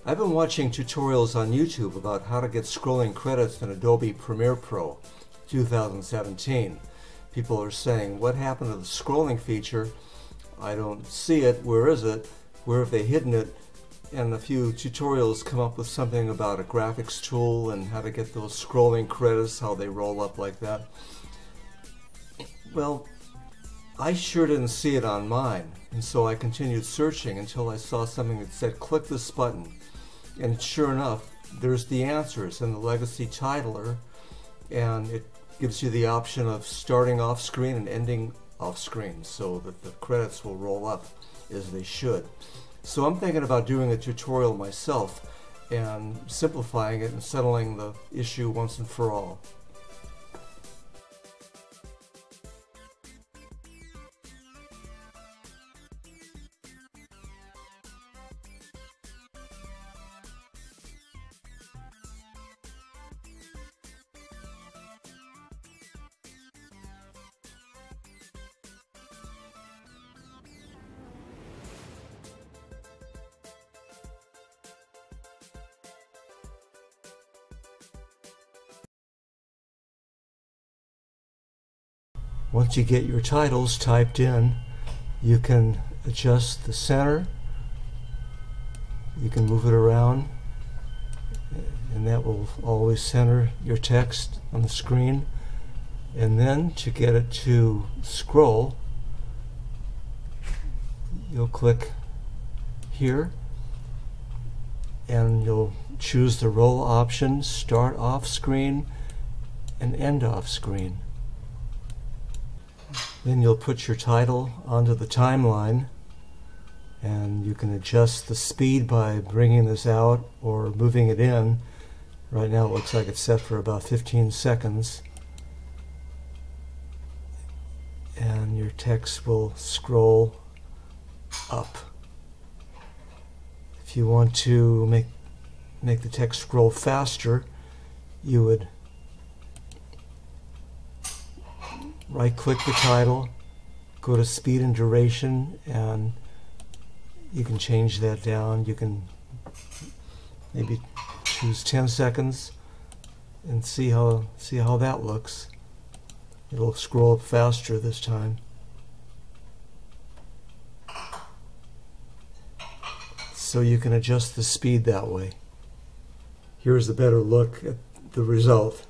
I've been watching tutorials on YouTube about how to get scrolling credits in Adobe Premiere Pro 2017. People are saying, what happened to the scrolling feature? I don't see it. Where is it? Where have they hidden it? And a few tutorials come up with something about a graphics tool and how to get those scrolling credits, how they roll up like that. Well, I sure didn't see it on mine, and so I continued searching until I saw something that said click this button. And sure enough, there's the answers in the Legacy titler, and it gives you the option of starting off screen and ending off screen so that the credits will roll up as they should. So I'm thinking about doing a tutorial myself and simplifying it and settling the issue once and for all. Once you get your titles typed in, you can adjust the center, you can move it around, and that will always center your text on the screen. And then to get it to scroll, you'll click here and you'll choose the roll option, start off screen and end off screen. Then you'll put your title onto the timeline, and you can adjust the speed by bringing this out or moving it in. Right now it looks like it's set for about 15 seconds. And your text will scroll up. If you want to make the text scroll faster, you would right-click the title, go to speed and duration, and you can change that down. You can maybe choose 10 seconds and see how that looks. It'll scroll up faster this time. So you can adjust the speed that way. Here's a better look at the result.